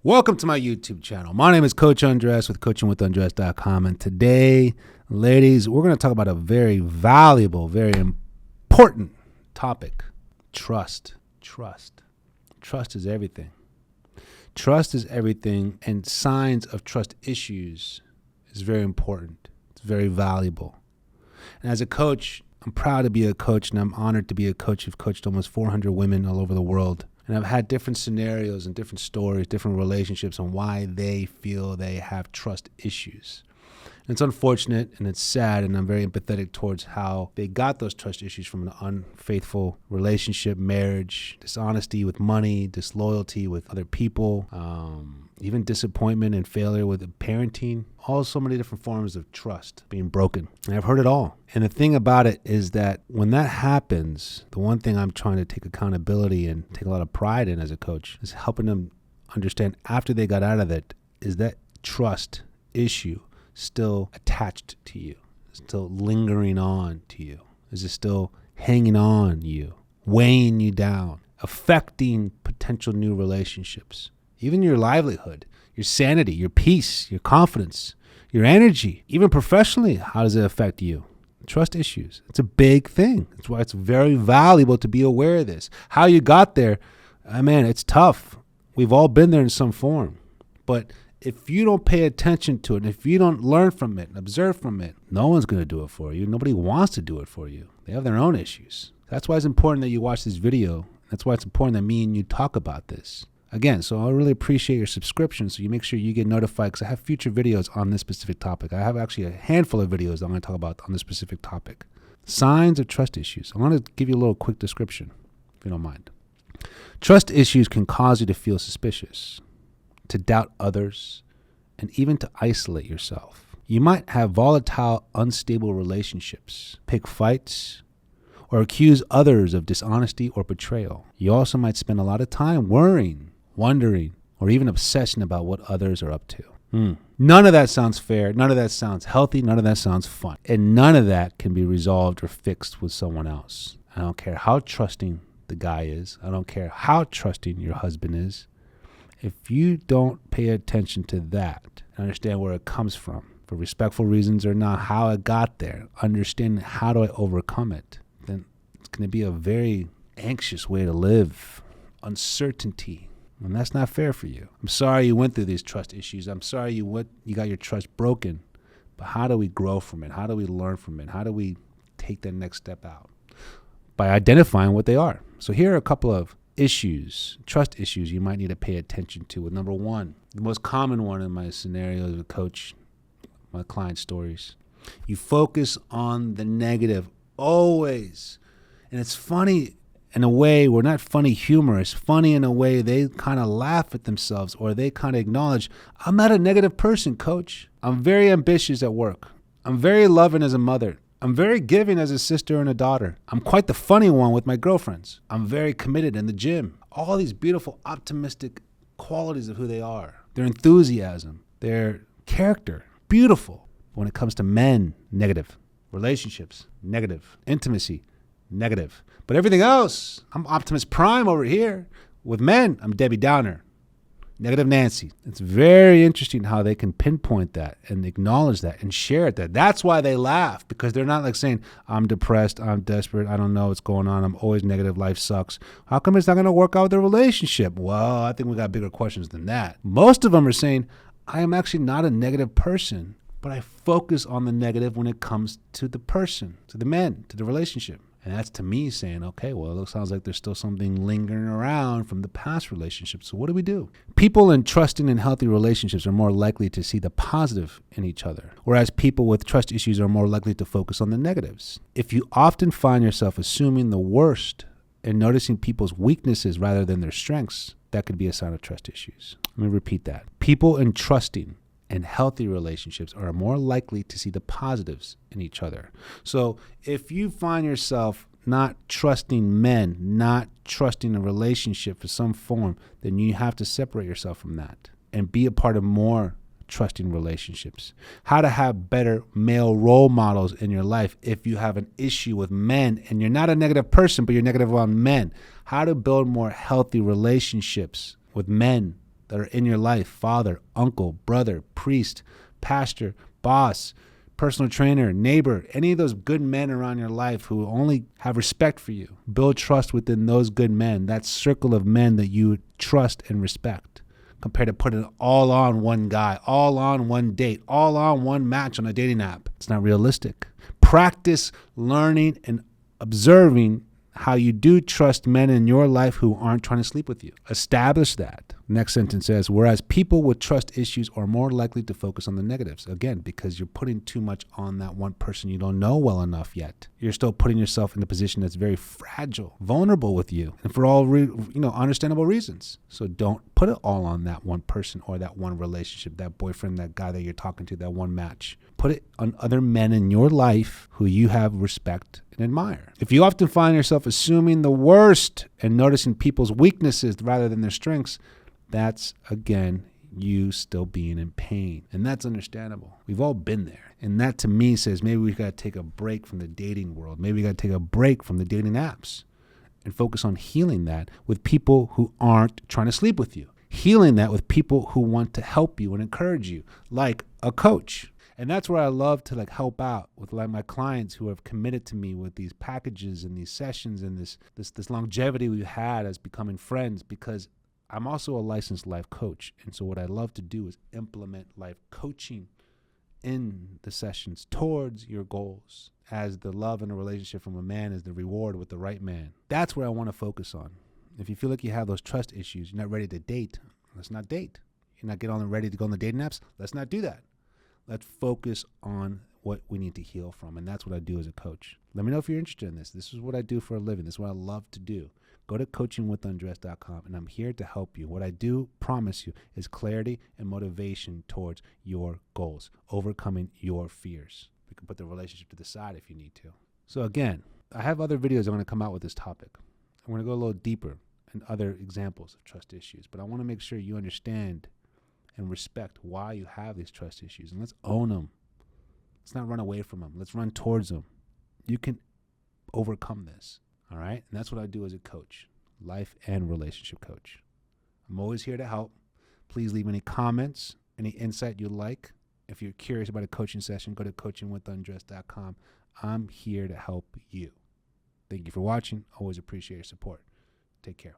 Welcome to my YouTube channel. My name is Coach Undress with coachingwithundress.com. And today, ladies, we're going to talk about a very valuable, very important topic. Trust. Trust is everything. Trust is everything, and signs of trust issues is very important. It's very valuable. And as a coach, I'm proud to be a coach, and I'm honored to be a coach. I've coached almost 400 women all over the world. And I've had different scenarios and different stories, different relationships on why they feel they have trust issues. And it's unfortunate and it's sad, and I'm very empathetic towards how they got those trust issues from an unfaithful relationship, marriage, dishonesty with money, disloyalty with other people, even disappointment and failure with parenting, so many different forms of trust being broken. And I've heard it all. And the thing about it is that when that happens, the one thing I'm trying to take accountability and take a lot of pride in as a coach is helping them understand after they got out of it, is that trust issue still attached to you, still lingering on to you? Is it still hanging on you, weighing you down, affecting potential new relationships, even your livelihood, your sanity, your peace, your confidence, your energy, even professionally? How does it affect you? Trust issues. It's a big thing. That's why it's very valuable to be aware of this. How you got there, man, it's tough. We've all been there in some form. But if you don't pay attention to it, and if you don't learn from it and observe from it, no one's going to do it for you. Nobody wants to do it for you. They have their own issues. That's why it's important that you watch this video. That's why it's important that me and you talk about this. Again, so I really appreciate your subscription, so you make sure you get notified, because I have future videos on this specific topic. I have actually a handful of videos that I'm going to talk about on this specific topic. Signs of trust issues. I want to give you a little quick description, if you don't mind. Trust issues can cause you to feel suspicious, to doubt others, and even to isolate yourself. You might have volatile, unstable relationships, pick fights, or accuse others of dishonesty or betrayal. You also might spend a lot of time worrying, wondering, or even obsessing about what others are up to. None of that sounds fair. None of that sounds healthy. None of that sounds fun. And none of that can be resolved or fixed with someone else. I don't care how trusting the guy is. I don't care how trusting your husband is. If you don't pay attention to that and understand where it comes from, for respectful reasons or not, how it got there, understanding how do I overcome it, then it's going to be a very anxious way to live. Uncertainty. And that's not fair for you. I'm sorry you went through these trust issues. I'm sorry you got your trust broken. But how do we grow from it? How do we learn from it? How do we take that next step out? By identifying what they are. So here are a couple of issues, trust issues you might need to pay attention to. With number one, the most common one in my scenarios as a coach, my client stories. You focus on the negative always. And it's funny in a way, we're not funny humorous. Funny in a way they kind of laugh at themselves, or they kind of acknowledge, I'm not a negative person, coach. I'm very ambitious at work. I'm very loving as a mother. I'm very giving as a sister and a daughter. I'm quite the funny one with my girlfriends. I'm very committed in the gym. All these beautiful, optimistic qualities of who they are. Their enthusiasm, their character, beautiful. When it comes to men, negative. Relationships, negative. Intimacy, negative. But everything else, I'm Optimus Prime over here. With men, I'm Debbie Downer. Negative Nancy. It's very interesting how they can pinpoint that and acknowledge that and share it. That's why they laugh, because they're not like saying, I'm depressed, I'm desperate, I don't know what's going on, I'm always negative, life sucks. How come it's not going to work out with the relationship? Well, I think we got bigger questions than that. Most of them are saying, I am actually not a negative person, but I focus on the negative when it comes to the person, to the men, to the relationship. And that's to me saying, okay, well, it sounds like there's still something lingering around from the past relationship. So what do we do? People in trusting and healthy relationships are more likely to see the positive in each other, whereas people with trust issues are more likely to focus on the negatives. If you often find yourself assuming the worst and noticing people's weaknesses rather than their strengths, that could be a sign of trust issues. Let me repeat that. People in trusting and healthy relationships are more likely to see the positives in each other. So if you find yourself not trusting men, not trusting a relationship for some form, then you have to separate yourself from that and be a part of more trusting relationships. How to have better male role models in your life if you have an issue with men and you're not a negative person, but you're negative on men. How to build more healthy relationships with men that are in your life, father, uncle, brother, priest, pastor, boss, personal trainer, neighbor, any of those good men around your life who only have respect for you. Build trust within those good men, that circle of men that you trust and respect, compared to putting it all on one guy, all on one date, all on one match on a dating app. It's not realistic. Practice learning and observing how you do trust men in your life who aren't trying to sleep with you. Establish that. Next sentence says, whereas people with trust issues are more likely to focus on the negatives. Again, because you're putting too much on that one person you don't know well enough yet. You're still putting yourself in a position that's very fragile, vulnerable with you, and for all understandable reasons. So don't put it all on that one person or that one relationship, that boyfriend, that guy that you're talking to, that one match. Put it on other men in your life who you have respect and admire. If you often find yourself assuming the worst and noticing people's weaknesses rather than their strengths, that's, again, you still being in pain. And that's understandable. We've all been there. And that to me says maybe we got to take a break from the dating world. Maybe we got to take a break from the dating apps and focus on healing that with people who aren't trying to sleep with you. Healing that with people who want to help you and encourage you, like a coach. And that's where I love to help out with my clients who have committed to me with these packages and these sessions and this longevity we've had as becoming friends, because I'm also a licensed life coach. And so what I love to do is implement life coaching in the sessions towards your goals, as the love in a relationship from a man is the reward with the right man. That's where I want to focus on. If you feel like you have those trust issues, you're not ready to date, let's not date. You're not ready to go on the dating apps, let's not do that. Let's focus on what we need to heal from. And that's what I do as a coach. Let me know if you're interested in this. This is what I do for a living. This is what I love to do. Go to coachingwithundress.com, and I'm here to help you. What I do promise you is clarity and motivation towards your goals, overcoming your fears. We can put the relationship to the side if you need to. So again, I have other videos I'm going to come out with this topic. I'm going to go a little deeper in other examples of trust issues, but I want to make sure you understand and respect why you have these trust issues, and let's own them. Let's not run away from them. Let's run towards them. You can overcome this. All right. And that's what I do as a coach, life and relationship coach. I'm always here to help. Please leave any comments, any insight you like. If you're curious about a coaching session, go to coachingwithundress.com. I'm here to help you. Thank you for watching. Always appreciate your support. Take care.